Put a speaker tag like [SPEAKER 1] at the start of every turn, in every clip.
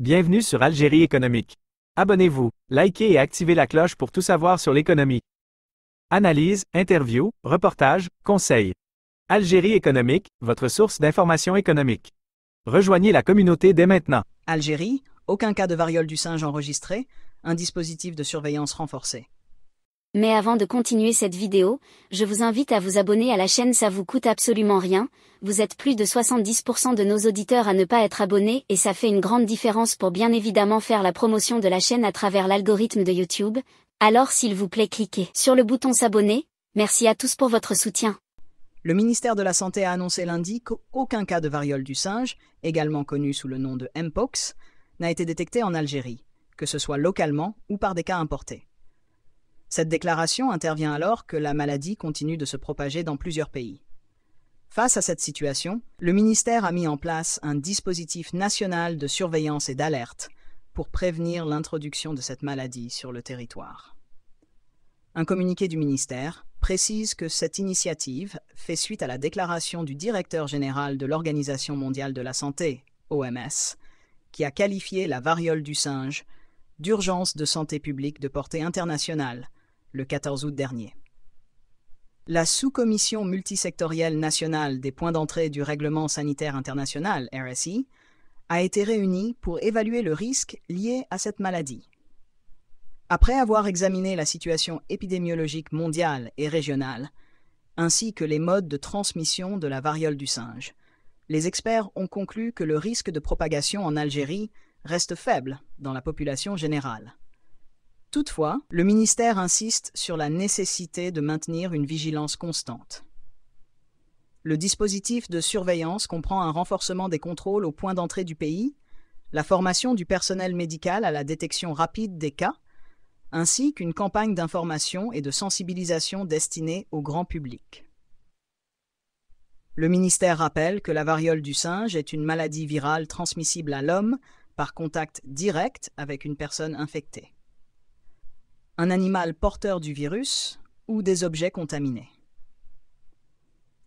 [SPEAKER 1] Bienvenue sur Algérie économique. Abonnez-vous, likez et activez la cloche pour tout savoir sur l'économie. Analyse, interview, reportage, conseils. Algérie économique, votre source d'information économique. Rejoignez la communauté dès maintenant.
[SPEAKER 2] Algérie, aucun cas de variole du singe enregistré, un dispositif de surveillance renforcé.
[SPEAKER 3] Mais avant de continuer cette vidéo, je vous invite à vous abonner à la chaîne, ça vous coûte absolument rien, vous êtes plus de 70% de nos auditeurs à ne pas être abonnés et ça fait une grande différence pour bien évidemment faire la promotion de la chaîne à travers l'algorithme de YouTube, alors s'il vous plaît cliquez sur le bouton s'abonner, merci à tous pour votre soutien.
[SPEAKER 2] Le ministère de la Santé a annoncé lundi qu'aucun cas de variole du singe, également connu sous le nom de Mpox, n'a été détecté en Algérie, que ce soit localement ou par des cas importés. Cette déclaration intervient alors que la maladie continue de se propager dans plusieurs pays. Face à cette situation, le ministère a mis en place un dispositif national de surveillance et d'alerte pour prévenir l'introduction de cette maladie sur le territoire. Un communiqué du ministère précise que cette initiative fait suite à la déclaration du directeur général de l'Organisation mondiale de la santé, OMS, qui a qualifié la variole du singe d'urgence de santé publique de portée internationale le 14 août dernier. La sous-commission multisectorielle nationale des points d'entrée du Règlement sanitaire international, RSI, a été réunie pour évaluer le risque lié à cette maladie. Après avoir examiné la situation épidémiologique mondiale et régionale, ainsi que les modes de transmission de la variole du singe, les experts ont conclu que le risque de propagation en Algérie reste faible dans la population générale. Toutefois, le ministère insiste sur la nécessité de maintenir une vigilance constante. Le dispositif de surveillance comprend un renforcement des contrôles aux points d'entrée du pays, la formation du personnel médical à la détection rapide des cas, ainsi qu'une campagne d'information et de sensibilisation destinée au grand public. Le ministère rappelle que la variole du singe est une maladie virale transmissible à l'homme par contact direct avec une personne infectée, un animal porteur du virus ou des objets contaminés.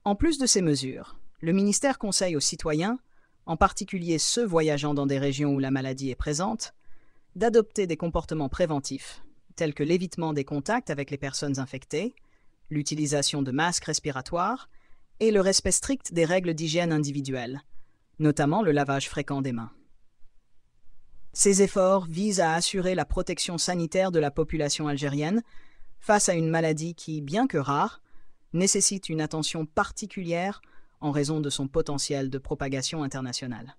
[SPEAKER 2] En plus de ces mesures, le ministère conseille aux citoyens, en particulier ceux voyageant dans des régions où la maladie est présente, d'adopter des comportements préventifs, tels que l'évitement des contacts avec les personnes infectées, l'utilisation de masques respiratoires et le respect strict des règles d'hygiène individuelle, notamment le lavage fréquent des mains. Ces efforts visent à assurer la protection sanitaire de la population algérienne face à une maladie qui, bien que rare, nécessite une attention particulière en raison de son potentiel de propagation internationale.